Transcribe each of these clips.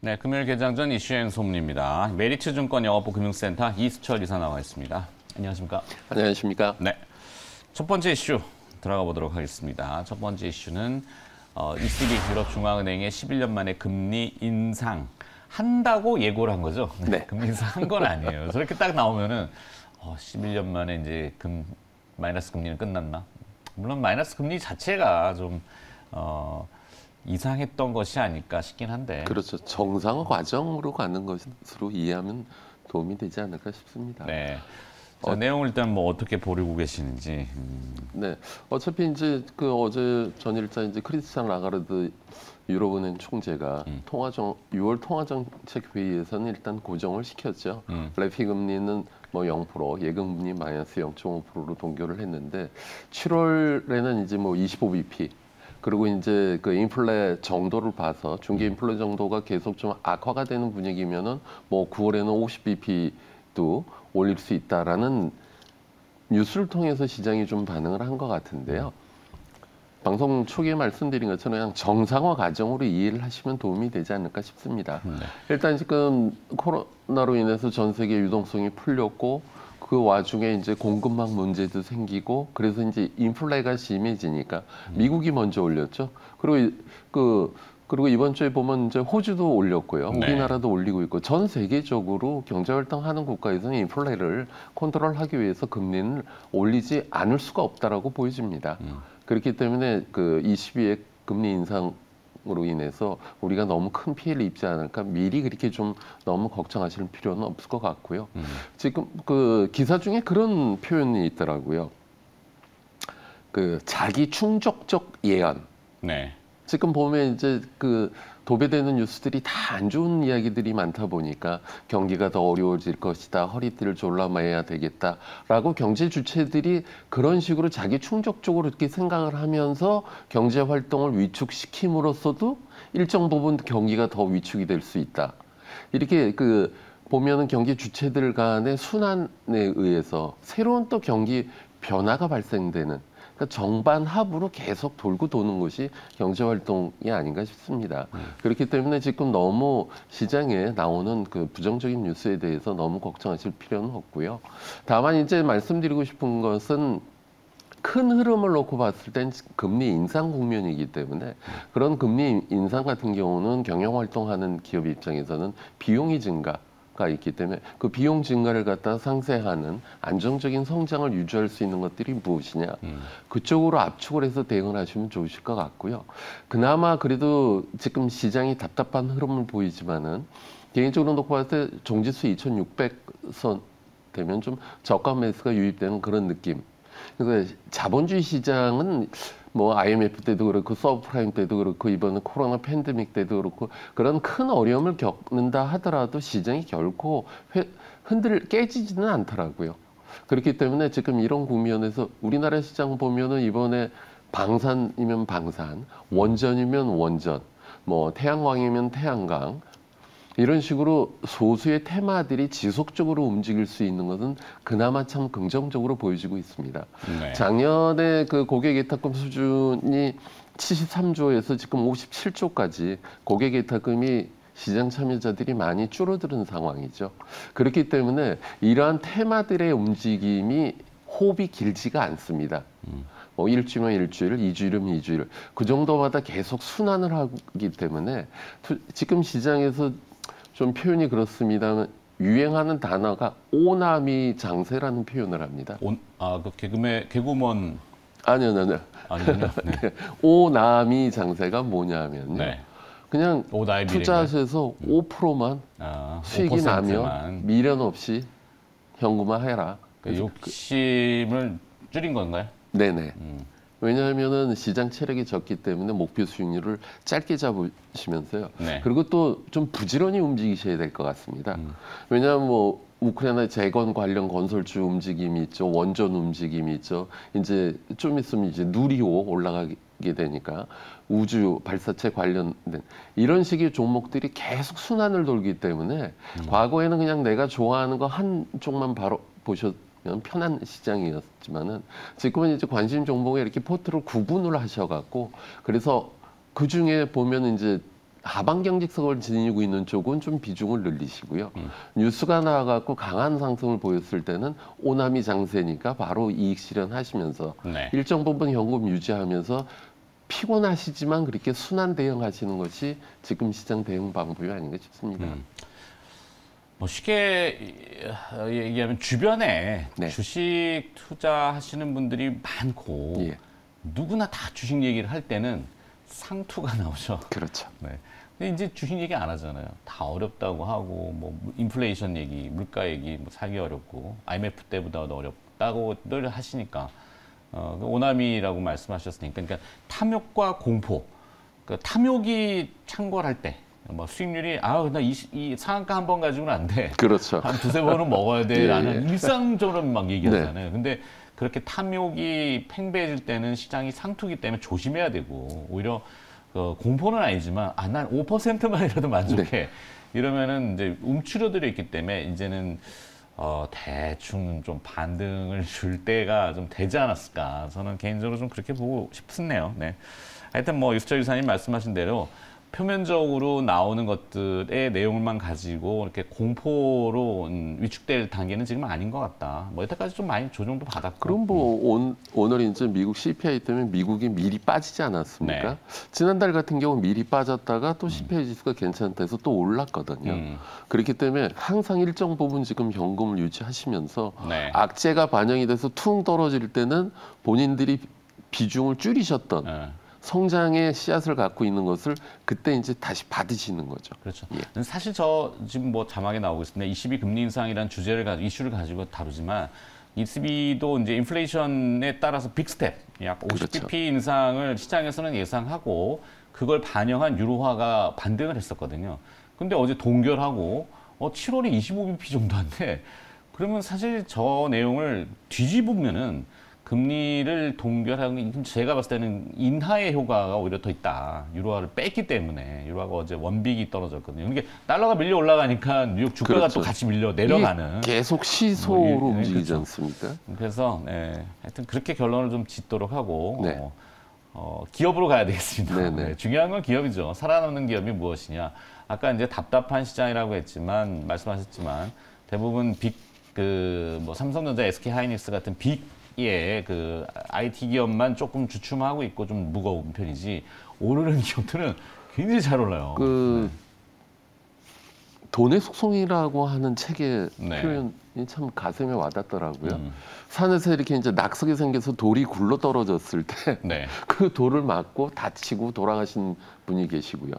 네, 금요일 개장 전 이슈행 소문입니다. 메리츠증권 영업부 금융센터 이수철 이사 나와 있습니다. 안녕하십니까? 안녕하십니까? 네, 첫 번째 이슈 들어가 보도록 하겠습니다. 첫 번째 이슈는 ECB 유럽중앙은행의 11년 만에 금리 인상 한다고 예고를 한 거죠. 네. 금리 인상 한 건 아니에요. 저렇게 딱 나오면은 11년 만에 이제 마이너스 금리는 끝났나? 물론 마이너스 금리 자체가 좀 이상했던 것이 아닐까 싶긴 한데. 그렇죠. 정상화 과정으로 가는 것으로 이해하면 도움이 되지 않을까 싶습니다. 네. 자, 내용을 일단 뭐 어떻게 보고 계시는지. 네. 어차피 이제 어제 전일자 이제 크리스찬 라가르드 유럽은행 총재가 6월 통화정책 회의에서는 일단 고정을 시켰죠. 레피 금리는 뭐 0%, 예금금리 마이너스 0.5%로 동결을 했는데 7월에는 이제 뭐 25bp 그리고 이제 그 인플레 정도를 봐서 중개 인플레 정도가 계속 좀 악화가 되는 분위기면은 뭐 9월에는 50bp도 올릴 수 있다라는 뉴스를 통해서 시장이 좀 반응을 한 것 같은데요. 방송 초기에 말씀드린 것처럼 그냥 정상화 과정으로 이해를 하시면 도움이 되지 않을까 싶습니다. 일단 지금 코로나로 인해서 전 세계 유동성이 풀렸고 그 와중에 이제 공급망 문제도 생기고 그래서 이제 인플레가 심해지니까 미국이 먼저 올렸죠. 그리고 이번 주에 보면 이제 호주도 올렸고요. 네. 우리나라도 올리고 있고 전 세계적으로 경제 활동하는 국가에서는 인플레를 컨트롤하기 위해서 금리는 올리지 않을 수가 없다라고 보여집니다. 그렇기 때문에 그 22의 금리 인상으로 인해서 우리가 너무 큰 피해를 입지 않을까 미리 그렇게 좀 너무 걱정하실 필요는 없을 것 같고요. 지금 그 기사 중에 그런 표현이 있더라고요. 그 자기 충족적 예언. 네. 지금 보면 이제 그 도배되는 뉴스들이 다 안 좋은 이야기들이 많다 보니까 경기가 더 어려워질 것이다, 허리띠를 졸라매야 되겠다라고 경제 주체들이 그런 식으로 자기 충족적으로 이렇게 생각을 하면서 경제 활동을 위축시킴으로써도 일정 부분 경기가 더 위축이 될 수 있다. 이렇게 보면은 경기 주체들 간의 순환에 의해서 새로운 또 경기 변화가 발생되는. 그러니까 정반합으로 계속 돌고 도는 것이 경제활동이 아닌가 싶습니다. 그렇기 때문에 지금 너무 시장에 나오는 그 부정적인 뉴스에 대해서 너무 걱정하실 필요는 없고요. 다만 이제 말씀드리고 싶은 것은 큰 흐름을 놓고 봤을 땐 금리 인상 국면이기 때문에 그런 금리 인상 같은 경우는 경영활동하는 기업 입장에서는 비용이 증가가 있기 때문에 그 비용 증가를 갖다 상쇄하는 안정적인 성장을 유지할 수 있는 것들이 무엇이냐 그쪽으로 압축을 해서 대응을 하시면 좋으실 것 같고요. 그나마 그래도 지금 시장이 답답한 흐름을 보이지만은 개인적으로 놓고 봤을 때 종지수 2600선 되면 좀 저가 매수가 유입되는 그런 느낌. 그러니까 자본주의 시장은 뭐 IMF 때도 그렇고 서브프라임 때도 그렇고 이번에 코로나 팬데믹 때도 그렇고 그런 큰 어려움을 겪는다 하더라도 시장이 결코 깨지지는 않더라고요. 그렇기 때문에 지금 이런 국면에서 우리나라 시장 보면은 이번에 방산이면 방산, 원전이면 원전, 뭐 태양광이면 태양광 이런 식으로 소수의 테마들이 지속적으로 움직일 수 있는 것은 그나마 참 긍정적으로 보여지고 있습니다. 네. 작년에 그 고객예탁금 수준이 73조에서 지금 57조까지 고객예탁금이 시장 참여자들이 많이 줄어드는 상황이죠. 그렇기 때문에 이러한 테마들의 움직임이 호흡이 길지가 않습니다. 뭐 일주면 일주일, 이주일이면 이주일 그 정도마다 계속 순환을 하기 때문에 지금 시장에서 좀 표현이 그렇습니다만 유행하는 단어가 오나미 장세라는 표현을 합니다. 그 개구먼 아니요. 아니요. 네. 오나미 장세가 뭐냐면요. 네. 그냥 투자하셔서 5%만 수익이 5%만. 나면 미련 없이 현금화해라. 욕심을 줄인 건가요? 네네. 왜냐하면은 시장 체력이 적기 때문에 목표 수익률을 짧게 잡으시면서요. 네. 그리고 또 좀 부지런히 움직이셔야 될 것 같습니다. 왜냐하면 뭐 우크라이나 재건 관련 건설주 움직임이 있죠, 원전 움직임이 있죠. 이제 좀 있으면 이제 누리호 올라가게 되니까 우주 발사체 관련된 이런 식의 종목들이 계속 순환을 돌기 때문에 과거에는 그냥 내가 좋아하는 거 한쪽만 바로 보셨면 편한 시장이었지만은 지금은 이제 관심 종목에 이렇게 포트를 구분을 하셔갖고 그래서 그 중에 보면 이제 하방 경직성을 지니고 있는 쪽은 좀 비중을 늘리시고요. 뉴스가 나와갖고 강한 상승을 보였을 때는 오남이 장세니까 바로 이익 실현하시면서 네. 일정 부분 현금 유지하면서 피곤하시지만 그렇게 순환 대응하시는 것이 지금 시장 대응 방법이 아닌가 싶습니다. 뭐 쉽게 얘기하면 주변에 네. 주식 투자하시는 분들이 많고 예. 누구나 다 주식 얘기를 할 때는 상투가 나오죠. 그렇죠. 네. 근데 이제 주식 얘기 안 하잖아요. 다 어렵다고 하고 뭐 인플레이션 얘기, 물가 얘기 뭐 사기 어렵고 IMF 때보다도 어렵다고 늘 하시니까 오나미라고 말씀하셨으니까 그러니까 탐욕과 공포. 그러니까 탐욕이 창궐할 때 뭐 수익률이 나 이 상한가 한 번 가지고는 안 돼. 그렇죠. 한 두세 번은 먹어야 돼라는 예. 일상적으로 막 얘기하잖아요. 근데 그렇게 탐욕이 팽배해질 때는 시장이 상투기 때문에 조심해야 되고 오히려 공포는 아니지만 난 5%만이라도 만족해 이러면은 이제 움츠러들어 있기 때문에 이제는 대충 좀 반등을 줄 때가 좀 되지 않았을까 저는 개인적으로 좀 그렇게 보고 싶네요. 네. 하여튼 뭐 유수철 이사님 말씀하신 대로 표면적으로 나오는 것들의 내용만 가지고 이렇게 공포로 위축될 단계는 지금 아닌 것 같다. 뭐 여태까지 좀 많이 조정도 받았고. 그럼 뭐 오늘 이제 미국 CPI 때문에 미국이 미리 빠지지 않았습니까? 네. 지난달 같은 경우 미리 빠졌다가 또 CPI 지수가 괜찮다 해서 또 올랐거든요. 그렇기 때문에 항상 일정 부분 지금 현금을 유지하시면서 네. 악재가 반영이 돼서 퉁 떨어질 때는 본인들이 비중을 줄이셨던 네. 성장의 씨앗을 갖고 있는 것을 그때 이제 다시 받으시는 거죠. 그렇죠. 예. 사실 저 지금 뭐 자막에 나오고 있습니다. ECB 금리 인상이라는 이슈를 가지고 다루지만 ECB도 이제 인플레이션에 따라서 빅스텝, 약 50bp 그렇죠. 인상을 시장에서는 예상하고 그걸 반영한 유로화가 반등을 했었거든요. 근데 어제 동결하고 7월에 25bp 정도 한데 그러면 사실 저 내용을 뒤집으면은 금리를 동결하는 제가 봤을 때는 인하의 효과가 오히려 더 있다. 유로화를 뺐기 때문에 유로화가 어제 원빅이 떨어졌거든요. 이게 달러가 밀려 올라가니까 뉴욕 주가가 그렇죠. 또 같이 밀려 내려가는. 계속 시소로 뭐, 움직이지 그렇죠. 않습니까? 그래서 하여튼 그렇게 결론을 좀 짓도록 하고 네. 기업으로 가야 되겠습니다. 네네. 네, 중요한 건 기업이죠. 살아남는 기업이 무엇이냐. 아까 이제 답답한 시장이라고 했지만 말씀하셨지만 대부분 뭐 삼성전자, SK하이닉스 같은 그 IT 기업만 조금 주춤하고 있고 좀 무거운 편이지 오르는 기업들은 굉장히 잘 올라요. 돈의 속성이라고 하는 책의 네. 표현이 참 가슴에 와닿더라고요. 산에서 이렇게 이제 낙석이 생겨서 돌이 굴러 떨어졌을 때 그 네. 돌을 맞고 다치고 돌아가신 분이 계시고요.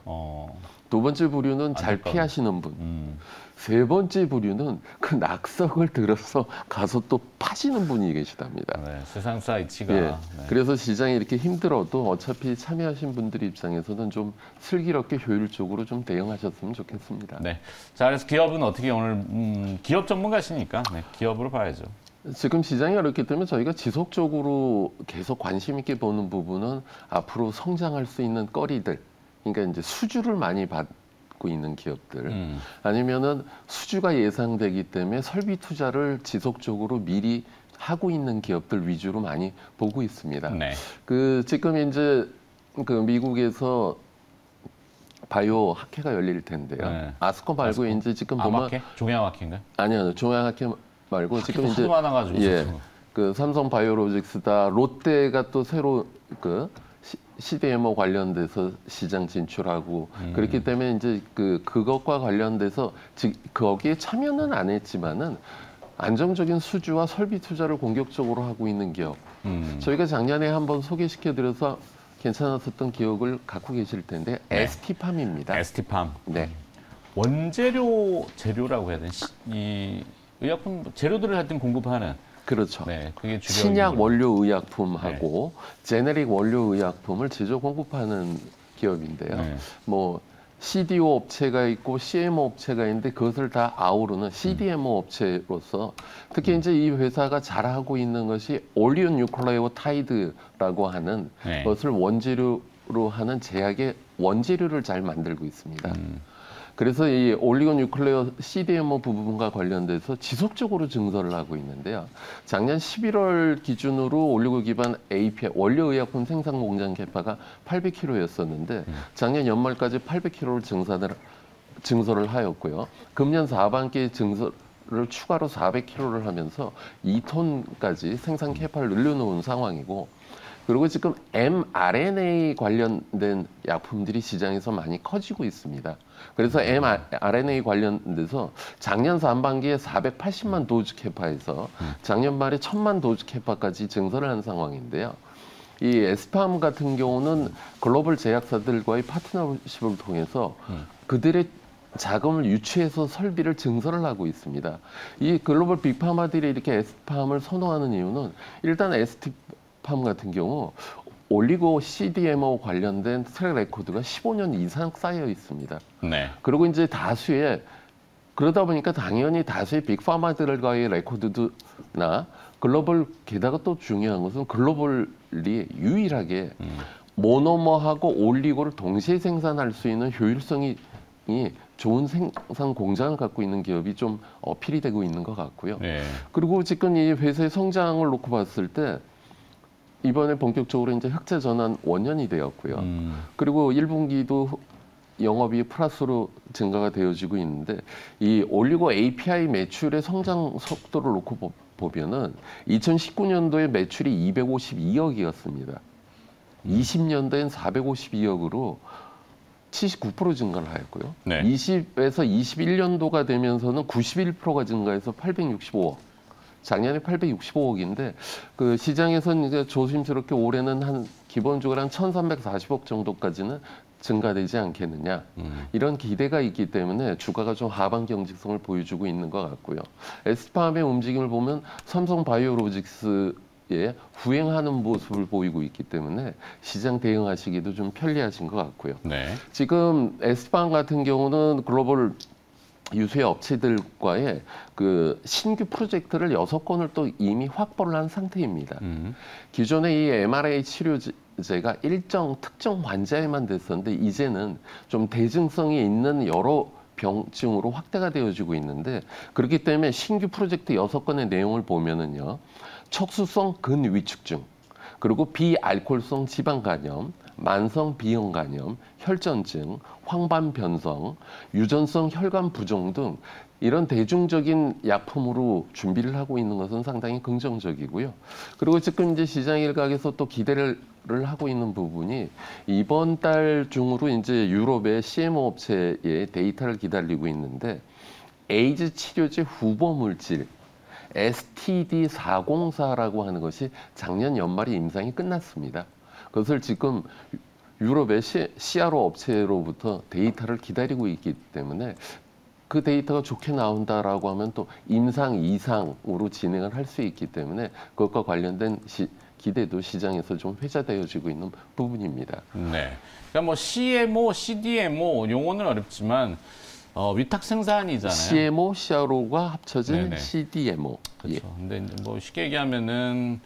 두 번째 부류는 잘 안타까운. 피하시는 분. 세 번째 부류는 그 낙석을 들어서 가서 또 파시는 분이 계시답니다. 네, 세상사 이치가. 예. 네. 그래서 시장이 이렇게 힘들어도 어차피 참여하신 분들 입장에서는 좀 슬기롭게 효율적으로 좀 대응하셨으면 좋겠습니다. 네. 자, 그래서 기업은 어떻게 오늘 기업 전문가시니까 기업으로 봐야죠. 지금 시장이 어렵기 때문에 저희가 지속적으로 계속 관심 있게 보는 부분은 앞으로 성장할 수 있는 거리들, 그러니까 이제 수주를 많이 받고 있는 기업들, 아니면은 수주가 예상되기 때문에 설비 투자를 지속적으로 미리 하고 있는 기업들 위주로 많이 보고 있습니다. 네. 지금 이제 미국에서 바이오 학회가 열릴 텐데요. 네. 아스코 말고 아스코? 이제 지금 보면 아마케? 종양학회인가요? 아니요, 종양학회 말고 지금 이제 하도 많아가지고. 삼성 바이오로직스다, 롯데가 또 새로 CDMO 관련돼서 시장 진출하고 그렇기 때문에 이제 그것과 관련돼서 거기에 참여는 안 했지만은 안정적인 수주와 설비 투자를 공격적으로 하고 있는 기업. 저희가 작년에 한번 소개시켜드려서 괜찮았었던 기억을 갖고 계실 텐데 ST팜입니다. ST팜. 네. 재료라고 해야 되나? 이 의약품 재료들을 하여튼 공급하는. 그렇죠. 네, 그게 주력. 신약 원료 의약품하고 제네릭 원료 의약품을 제조 공급하는 기업인데요. 네. 뭐 CDO 업체가 있고 CMO 업체가 있는데 그것을 다 아우르는 CDMO 업체로서 특히 이제 이 회사가 잘하고 있는 것이 올리온 뉴클레오타이드라고 하는 것을 원재료로 하는 제약의 원재료를 잘 만들고 있습니다. 그래서 이 올리고뉴클레어 CDMO 부분과 관련돼서 지속적으로 증설을 하고 있는데요. 작년 11월 기준으로 올리고 기반 API 원료의약품 생산 공장 캐파가 800kg였었는데 작년 연말까지 800kg를 증설을 하였고요. 금년 하반기에 증설을 추가로 400kg를 하면서 2톤까지 생산 캐파를 늘려놓은 상황이고, 그리고 지금 mRNA 관련된 약품들이 시장에서 많이 커지고 있습니다. 그래서 mRNA 관련돼서 작년 상반기에 480만 도즈 캐파에서 작년 말에 1000만 도즈 캐파까지 증설을 한 상황인데요. 이 에스팜 같은 경우는 글로벌 제약사들과의 파트너십을 통해서 그들의 자금을 유치해서 설비를 증설을 하고 있습니다. 이 글로벌 빅파마들이 이렇게 에스팜을 선호하는 이유는 일단 에스티팜 같은 경우 올리고 CDMO 관련된 트랙 레코드가 15년 이상 쌓여 있습니다. 네. 그리고 이제 그러다 보니까 당연히 다수의 빅파마들과의 레코드나 글로벌, 게다가 또 중요한 것은 글로벌리 유일하게 모노머하고 올리고를 동시에 생산할 수 있는 효율성이 좋은 생산 공장을 갖고 있는 기업이 좀 어필이 되고 있는 것 같고요. 네. 그리고 지금 이 회사의 성장을 놓고 봤을 때 이번에 본격적으로 이제 흑자 전환 원년이 되었고요. 그리고 1분기도 영업이익 플러스로 증가가 되어지고 있는데 이 올리고 API 매출의 성장 속도를 놓고 보면은 2019년도에 매출이 252억이었습니다. 20년도엔 452억으로 79% 증가를 하였고요. 네. 20에서 21년도가 되면서는 91%가 증가해서 865억. 작년에 865억인데 그 시장에서는 이제 조심스럽게 올해는 한 기본적으로 한 1,340억 정도까지는 증가되지 않겠느냐 이런 기대가 있기 때문에 주가가 좀 하반 경직성을 보여주고 있는 것 같고요. 에스팜의 움직임을 보면 삼성바이오로직스에 후행하는 모습을 보이고 있기 때문에 시장 대응하시기도 좀 편리하신 것 같고요. 네. 지금 에스팜 같은 경우는 글로벌 유수의 업체들과의 그 신규 프로젝트를 6건을 또 이미 확보를 한 상태입니다. 기존의 이 mRNA 치료제가 일정 특정 환자에만 됐었는데 이제는 좀 대증성이 있는 여러 병증으로 확대가 되어지고 있는데, 그렇기 때문에 신규 프로젝트 6건의 내용을 보면은요, 척수성 근위축증, 그리고 비알코올성 지방간염, 만성 비형 간염, 혈전증, 황반 변성, 유전성 혈관 부종 등 이런 대중적인 약품으로 준비를 하고 있는 것은 상당히 긍정적이고요. 그리고 지금 이제 시장 일각에서 또 기대를 하고 있는 부분이 이번 달 중으로 이제 유럽의 CMO 업체의 데이터를 기다리고 있는데 에이즈 치료제 후보 물질 STD404라고 하는 것이 작년 연말에 임상이 끝났습니다. 그것을 지금 유럽의 CRO 업체로부터 데이터를 기다리고 있기 때문에 그 데이터가 좋게 나온다라고 하면 또 임상 이상으로 진행을 할 수 있기 때문에 그것과 관련된 기대도 시장에서 좀 회자되어지고 있는 부분입니다. 네. 그러니까 뭐 CMO, CDMO 용어는 어렵지만 위탁 생산이잖아요. CMO, CRO가 합쳐진 네네. CDMO. 그렇죠. 근데 이제 뭐 쉽게 얘기하면은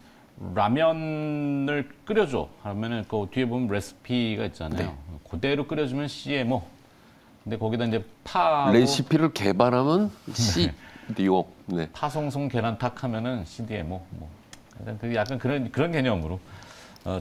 라면을 끓여줘 하면은 그 뒤에 보면 레시피가 있잖아요. 네. 그대로 끓여주면 CMO. 근데 거기다 이제 파하고 레시피를 개발하면 CDO. 네. 파송송 계란탁 하면은 CDMO. 뭐 약간 그런 개념으로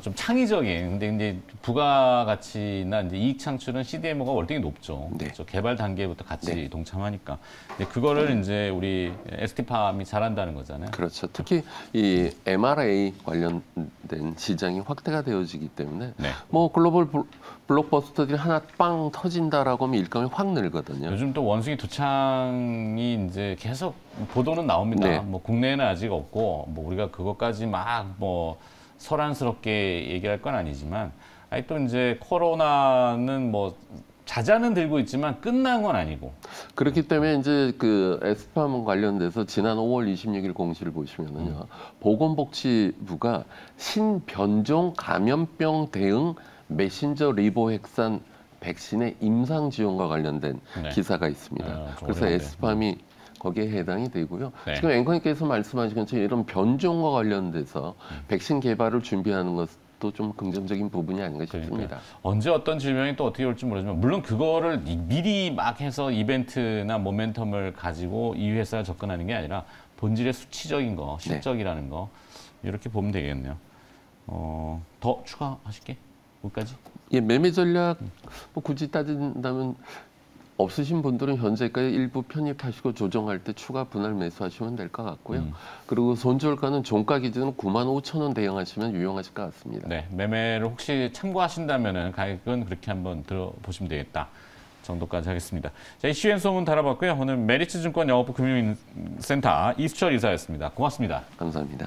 좀 창의적인. 근데 이제 부가가치나 이제 이익 창출은 CDMO가 월등히 높죠. 네. 그렇죠. 개발 단계부터 같이 네. 동참하니까. 근데 그거를 이제 우리 ST팜이 잘한다는 거잖아요. 그렇죠. 특히 이 mRNA 관련된 시장이 확대가 되어지기 때문에 네. 뭐 글로벌 블록버스터들이 하나 빵 터진다라고 하면 일감이 확 늘거든요. 요즘 또 원숭이 두창이 이제 계속 보도는 나옵니다. 네. 뭐 국내에는 아직 없고 뭐 우리가 그것까지 막 뭐 소란스럽게 얘기할 건 아니지만 아니 또 이제 코로나는 뭐 자자는 들고 있지만 끝난 건 아니고. 그렇기 때문에 이제 그 에스팜 관련돼서 지난 5월 26일 공시를 보시면은요, 보건복지부가 신변종 감염병 대응 메신저 리보핵산 백신의 임상 지원과 관련된 네. 기사가 있습니다. 좀 그래서 어려운데. 에스팜이 거기에 해당이 되고요. 네. 지금 앵커님께서 말씀하신 것처럼 이런 변종과 관련돼서 백신 개발을 준비하는 것도 좀 긍정적인 부분이 아닌가 싶습니다. 그러니까 언제 어떤 질병이 또 어떻게 올지 모르지만 물론 그거를 미리 막 해서 이벤트나 모멘텀을 가지고 이 회사에 접근하는 게 아니라 본질의 수치적인 거, 실적이라는 거 이렇게 보면 되겠네요. 더 추가하실게? 여기까지? 예, 매매 전략 뭐 굳이 따진다면 없으신 분들은 현재가에 일부 편입하시고 조정할 때 추가 분할 매수하시면 될 것 같고요. 그리고 손절가는 종가 기준은 95,000원 대응하시면 유용하실 것 같습니다. 네, 매매를 혹시 참고하신다면은 가격은 그렇게 한번 들어보시면 되겠다 정도까지 하겠습니다. 자, 이슈엔 소문 달아봤고요. 오늘 메리츠증권 영업부 금융센터 이수철 이사였습니다. 고맙습니다. 감사합니다.